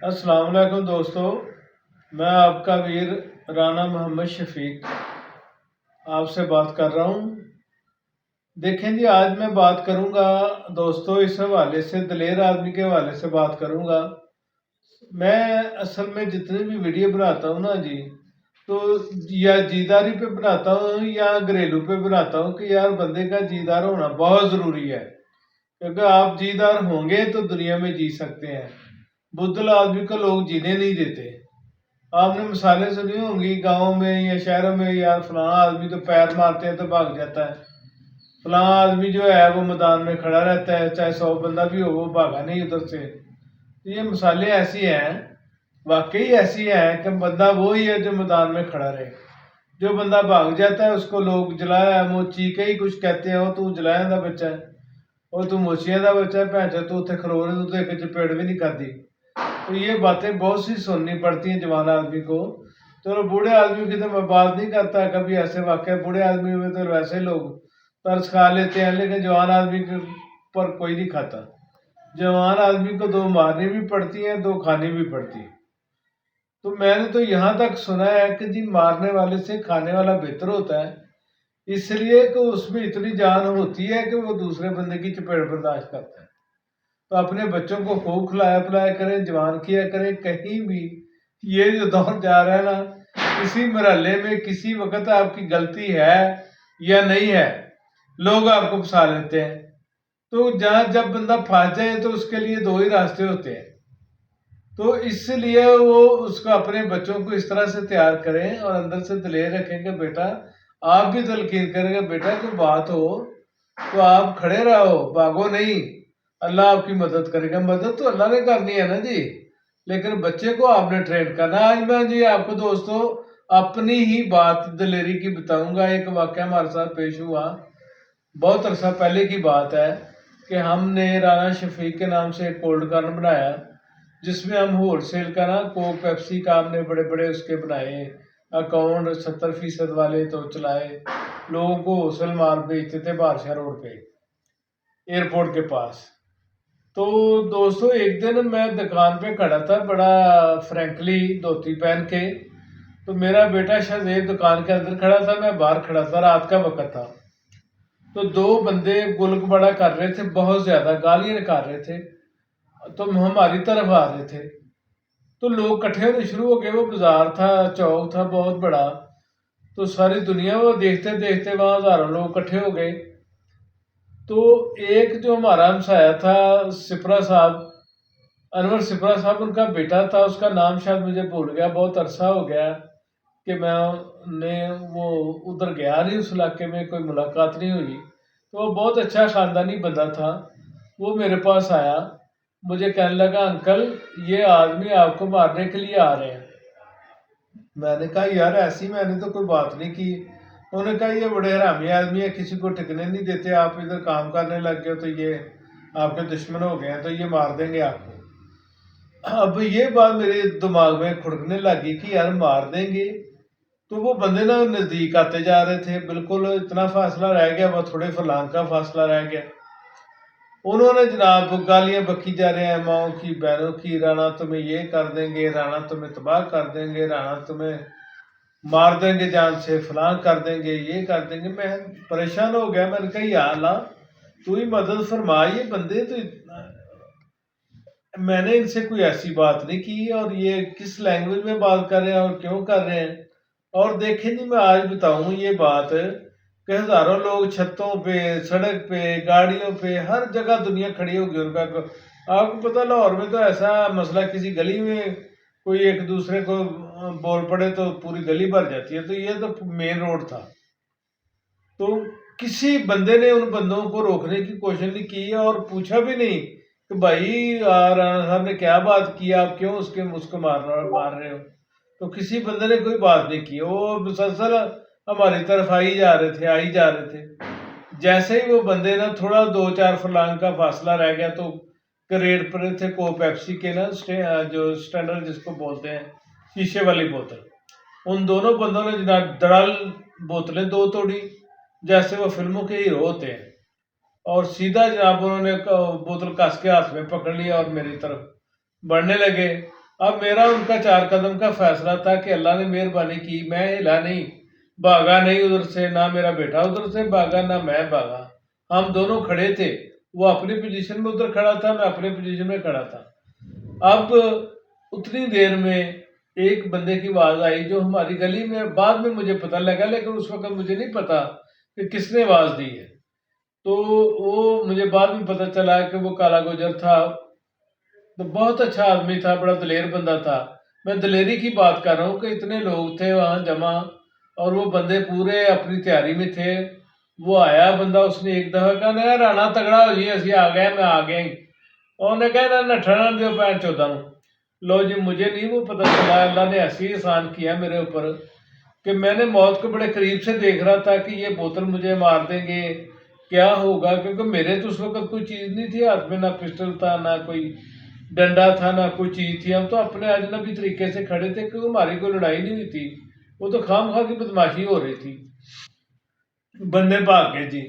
السلام علیکم دوستو، میں آپ کا ویر رانا محمد شفیق آپ سے بات کر رہا ہوں۔ دیکھیں جی، آج میں بات کروں گا دوستو اس حوالے سے، دلیر آدمی کے حوالے سے بات کروں گا۔ میں اصل میں جتنے بھی ویڈیو بناتا ہوں نا جی، تو یا جیداری پہ بناتا ہوں یا گھریلو پہ بناتا ہوں کہ یار بندے کا جیدار ہونا بہت ضروری ہے، کیونکہ آپ جیدار ہوں گے تو دنیا میں جی سکتے ہیں۔ بدل آدمی کو لوگ جینے نہیں دیتے۔ آپ نے مثالیں سنی ہوں گی گاؤں میں یا شہروں میں، یار فلاں آدمی تو پیر مارتے ہیں تو بھاگ جاتا ہے، فلاں آدمی جو ہے وہ میدان میں کھڑا رہتا ہے، چاہے 100 بندہ بھی ہو وہ بھاگا نہیں ادھر سے۔ یہ مثالیں ایسی ہیں، واقعی ایسی ہیں کہ بندہ وہی ہے جو میدان میں کھڑا رہے۔ جو بندہ بھاگ جاتا ہے اس کو لوگ جلایا موچی کئی کچھ کہتے ہیں، تو جلایا دا بچہ ہے، اور تو موچیاں دا بچہ ہے، پہنچا تو اتنے کھرو رہے تو ایک چپیڑ بھی نہیں کر دی۔ تو یہ باتیں بہت سی سننی پڑتی ہیں جوان آدمی کو۔ چلو بوڑھے آدمی کی تو میں بات نہیں کرتا، کبھی ایسے واقعہ بوڑھے آدمی میں تو ویسے لوگ ترس کھا لیتے ہیں، لیکن جوان آدمی کے پر کوئی نہیں کھاتا۔ جوان آدمی کو 2 مارنی بھی پڑتی ہیں، 2 کھانی بھی پڑتی ہیں۔ تو میں نے تو یہاں تک سنا ہے کہ جی مارنے والے سے کھانے والا بہتر ہوتا ہے، اس لیے کہ اس میں اتنی جان ہوتی ہے کہ وہ دوسرے بندے کی چپیڑ برداشت کرتا ہے۔ تو اپنے بچوں کو خوب کھلایا پلایا کریں، جوان کیا کریں۔ کہیں بھی یہ جو دور جا رہا ہے نا، کسی مرحلے میں کسی وقت آپ کی غلطی ہے یا نہیں ہے، لوگ آپ کو پھنسا لیتے ہیں۔ تو جب بندہ پھنس جائے تو اس کے لیے 2 ہی راستے ہوتے ہیں۔ تو اس لیے وہ اس کو اپنے بچوں کو اس طرح سے تیار کریں اور اندر سے دلیر رکھیں کہ بیٹا، آپ بھی تلقین کریں کہ بیٹا کوئی بات ہو تو آپ کھڑے رہو، بھاگو نہیں، اللہ آپ کی مدد کرے گا۔ مدد تو اللہ نے کرنی ہے نا جی، لیکن بچے کو آپ نے ٹرین کرنا۔ آج میں جی آپ کو دوستو اپنی ہی بات دلیری کی بتاؤں گا۔ ایک واقعہ ہمارے ساتھ پیش ہوا، بہت عرصہ پہلے کی بات ہے کہ ہم نے رانا شفیق کے نام سے ایک کولڈ کارن بنایا، جس میں ہم ہول سیل کا نا کوک پیپسی کا ہم نے بڑے بڑے اس کے بنائے اکاؤنٹ، 70% والے تو چلائے، لوگوں کو ہوسل مال بیچتے تھے بادشاہ روڈ پہ ایئرپورٹ کے پاس۔ تو دوستو ایک دن میں دکان پہ کھڑا تھا بڑا فرینکلی دھوتی پہن کے، تو میرا بیٹا شہزیب دکان کے اندر کھڑا تھا، میں باہر کھڑا تھا، رات کا وقت تھا۔ تو 2 بندے گلک بڑا کر رہے تھے، بہت زیادہ گالیاں نکال رہے تھے، تو ہماری طرف آ رہے تھے۔ تو لوگ کٹھے ہونے شروع ہو گئے، وہ بازار تھا، چوک تھا بہت بڑا، تو ساری دنیا وہ دیکھتے دیکھتے وہاں ہزاروں لوگ کٹھے ہو گئے۔ تو ایک جو ہمارا ہمسایہ تھا سپرا صاحب، انور سپرا صاحب، ان کا بیٹا تھا، اس کا نام شاید مجھے بھول گیا، بہت عرصہ ہو گیا کہ میں نے وہ ادھر گیا نہیں، اس علاقے میں کوئی ملاقات نہیں ہوئی۔ تو وہ بہت اچھا خاندانی بندہ تھا، وہ میرے پاس آیا، مجھے کہنے لگا انکل یہ آدمی آپ کو مارنے کے لیے آ رہے ہیں۔ میں نے کہا یار ایسی میں نے تو کوئی بات نہیں کی۔ انہوں نے کہا یہ بڑے حرامی آدمی ہے، کسی کو ٹکنے نہیں دیتے، آپ ادھر کام کرنے لگ گئے تو یہ آپ کے دشمن ہو گئے ہیں، تو یہ مار دیں گے آپ کو۔ اب یہ بات میرے دماغ میں کھڑکنے لگی کہ یار مار دیں گے، تو وہ بندے نا نزدیک آتے جا رہے تھے، بالکل اتنا فاصلہ رہ گیا، وہ تھوڑے فلانگ کا فاصلہ رہ گیا۔ انہوں نے جناب گالیاں بکی جا رہے ہیں ماؤں کی بہنوں کی، رانا تمہیں یہ کر دیں گے، رانا تمہیں تباہ کر دیں گے، رانا تمہیں مار دیں گے جان سے، فلاں کر دیں گے، یہ کر دیں گے۔ میں پریشان ہو گیا، میں نے کہا یا اللہ تو ہی مدد فرما، یہ بندے تو میں نے ان سے کوئی ایسی بات نہیں کی، اور یہ کس لینگویج میں بات کر رہے ہیں اور کیوں کر رہے ہیں۔ اور دیکھیں جی میں آج بتاؤں یہ بات کہ ہزاروں لوگ چھتوں پہ، سڑک پہ، گاڑیوں پہ، ہر جگہ دنیا کھڑی ہوگی ان کا۔ آپ کو پتہ لاہور میں تو ایسا مسئلہ کسی گلی میں کوئی ایک دوسرے کو بول پڑے تو پوری گلی بھر جاتی ہے، تو یہ تو مین روڈ تھا۔ تو کسی بندے نے ان بندوں کو روکنے کی کوشش نہیں کی اور پوچھا بھی نہیں کہ بھائی رانا صاحب نے کیا بات کی، آپ کیوں اس کو مار رہے ہو۔ تو کسی بندے نے کوئی بات نہیں کی، وہ مسلسل ہماری طرف آئی جا رہے تھے۔ جیسے ہی وہ بندے نا تھوڑا 2-4 فرلانگ کا فاصلہ رہ گیا تو کریٹ پر تھے کو پیپسی کے نا جو سٹینڈرڈ جس کو بولتے ہیں شیشے والی بوتل، ان دونوں بندوں نے جناب دڑل بوتلیں 2 توڑی جیسے وہ فلموں کے ہیرو ہوتے ہیں، اور سیدھا جناب انہوں نے بوتل کس کے ہاتھ میں پکڑ لیا اور میری طرف بڑھنے لگے۔ اب میرا ان کا 4 قدم کا فیصلہ تھا کہ اللہ نے مہربانی کی، میں ہلا نہیں، بھاگا نہیں ادھر سے، نہ میرا بیٹا ادھر سے بھاگا نہ میں بھاگا، ہم دونوں کھڑے تھے، وہ اپنی پوزیشن میں ادھر کھڑا تھا، میں اپنی پوزیشن میں کھڑا تھا۔ اب اتنی دیر میں ایک بندے کی آواز آئی جو ہماری گلی میں، بعد میں مجھے پتہ لگا لیکن اس وقت مجھے نہیں پتا کہ کس نے آواز دی ہے۔ تو وہ مجھے بعد میں پتہ چلا کہ وہ کالا گجر تھا، تو بہت اچھا آدمی تھا، بڑا دلیر بندہ تھا۔ میں دلیری کی بات کر رہا ہوں کہ اتنے لوگ تھے وہاں جمع، اور وہ بندے پورے اپنی تیاری میں تھے۔ وہ آیا بندہ، اس نے ایک دفعہ کہا نا رانا تگڑا ہو جی، اسی آ گئے، میں آ گیا ہی۔ اور نے کہا نہ نٹھنا دیو پین چودہ نو۔ لو جی، مجھے نہیں وہ پتہ چلا، اللہ نے ایسی احسان کیا میرے اوپر کہ میں نے موت کو بڑے قریب سے دیکھ رہا تھا کہ یہ بوتل مجھے مار دیں گے، کیا ہوگا، کیونکہ میرے تو اس وقت کوئی چیز نہیں تھی ہاتھ میں، نہ پسٹل تھا، نہ کوئی ڈنڈا تھا، نہ کوئی چیز تھی، ہم تو اپنے اجنبی طریقے سے کھڑے تھے کیونکہ ہماری کوئی لڑائی نہیں ہوئی تھی، وہ تو خام خواہ کی بدماشی ہو رہی تھی۔ بندے بھاگ گئے جی،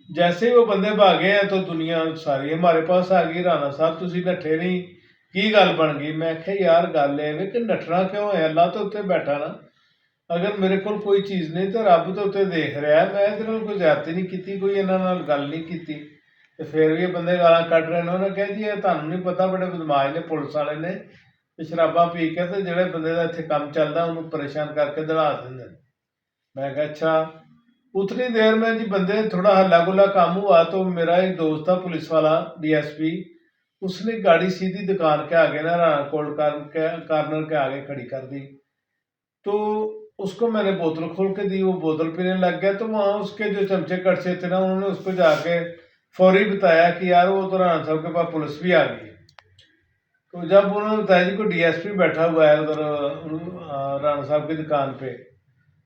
جیسے ہی وہ بندے بھاگے ہیں تو دنیا ساری ہمارے پاس آ گئی، رانا صاحب تسی نٹھے نہیں، کی گل بن گئی؟ میں کہ یار گل ہے کہ نٹنا کیوں ہے، اللہ تو اتنے بیٹھا نا، اگر میرے کو کوئی چیز نہیں تو رب تو اتنے دیکھ رہا ہے، میں ادھر کوئی زیادتی نہیں کی، کوئی یہاں گل نہیں کی، تو پھر بھی بندے گالاں کٹ رہے ہیں۔ انہوں نے کہا جی یہ تمہیں نہیں پتا، بڑے بدماش نے پولیس والے نے، شراباں پی کے تو جڑے بندے کا اتنے کام چلتا انہوں پریشان کر کے دڑا دیں۔ میں کہا اچھا۔ اتنی دیر میں جی بندے تھوڑا ہلا گلا کام ہوا تو میرا ایک دوست تھا پولیس والا ڈی ایس پی، اس نے گاڑی سیدھی دکان کے آگے نا رانا کولڈ کارنر کے آگے کھڑی کر دی، تو اس کو میں نے بوتل کھول کے دی، وہ بوتل پینے لگ گیا، تو وہاں اس کے جو چمچے کڑچے تھے نا انہوں نے اس کو جا کے فوری بتایا کہ یار وہ تو رانا صاحب کے پاس پولیس بھی آ گئی ہے۔ تو جب انہوں نے بتایا جی کوئی ڈی ایس پی بیٹھا ہوا ہے ادھر رانا صاحب کی دکان پہ،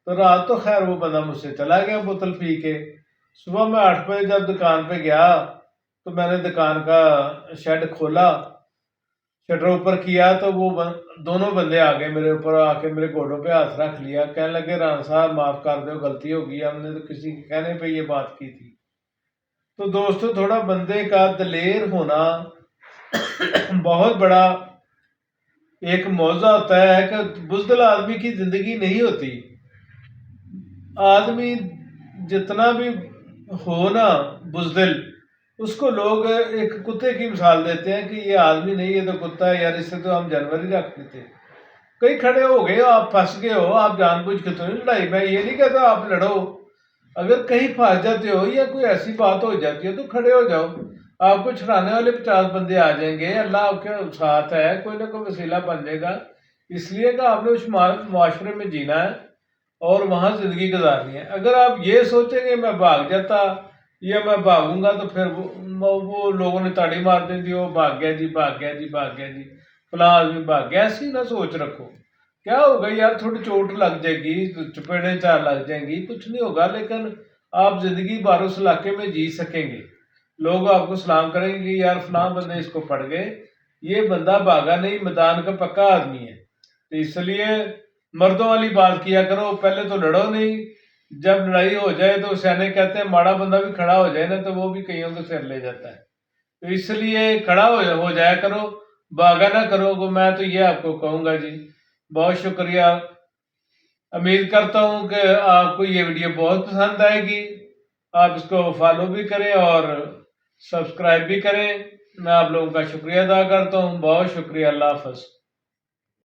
تو رات تو خیر وہ بندہ مجھ سے چلا گیا بوتل پی کے۔ صبح میں 8 بجے جب دکان پہ گیا تو میں نے دکان کا شیڈ کھولا، شٹر اوپر کیا، تو وہ دونوں بندے آ گئے میرے اوپر، آ کے میرے گوڈوں پہ ہاتھ رکھ لیا، کہنے لگے رانا صاحب معاف کر دو، غلطی ہو گئی، ہم نے تو کسی کے کہنے پہ یہ بات کی تھی۔ تو دوستو تھوڑا بندے کا دلیر ہونا بہت بڑا ایک معاوضہ ہوتا ہے کہ بزدل آدمی کی زندگی نہیں ہوتی۔ آدمی جتنا بھی ہو نا بزدل، اس کو لوگ ایک کتے کی مثال دیتے ہیں کہ یہ آدمی نہیں، یہ تو کتا ہے، یار اس سے تو ہم جانور ہی رکھتے تھے۔ کئی کھڑے ہو گئے ہو، آپ پھنس گئے ہو، آپ جان بوجھ کے تو نہیں لڑائی، میں یہ نہیں کہتا آپ لڑو، اگر کہیں پھنس جاتے ہو یا کوئی ایسی بات ہو جاتی ہے تو کھڑے ہو جاؤ، آپ کو چھڑانے والے 50 بندے آ جائیں گے، اللہ آپ کے ساتھ ہے، کوئی نہ کوئی وسیلہ بن جائے گا۔ اس لیے کہ آپ نے اس معاشرے میں جینا ہے اور وہاں زندگی گزارنی ہے۔ اگر آپ یہ سوچیں گے میں بھاگ جاتا یا میں بھاگوں گا تو پھر وہ لوگوں نے تاڑی مار دیں گے، وہ بھاگ گیا جی، بھاگ گیا جی، بھاگ گیا جی، فلاں آدمی بھاگ گیا، ایسی نہ سوچ رکھو۔ کیا ہوگا یار، تھوڑی چوٹ لگ جائے گی، چپیڑیں 4 لگ جائیں گی، کچھ نہیں ہوگا، لیکن آپ زندگی بھر اس علاقے میں جی سکیں گے، لوگ آپ کو سلام کریں گے کہ یار فلاں بندے اس کو پڑ گئے، یہ بندہ بھاگا نہیں، میدان کا پکا آدمی ہے۔ تو اس لیے مردوں والی بات کیا کرو، پہلے تو لڑو نہیں، جب لڑائی ہو جائے تو سیانے کہتے ہیں ماڑا بندہ بھی کھڑا ہو جائے نا تو وہ بھی کئیوں کو سر لے جاتا ہے۔ تو اس لیے کھڑا ہو جایا کرو، بھاگا نہ کرو گے، میں تو یہ آپ کو کہوں گا جی۔ بہت شکریہ، امید کرتا ہوں کہ آپ کو یہ ویڈیو بہت پسند آئے گی، آپ اس کو فالو بھی کریں اور سبسکرائب بھی کریں۔ میں آپ لوگوں کا شکریہ ادا کرتا ہوں، بہت شکریہ، اللہ حافظ۔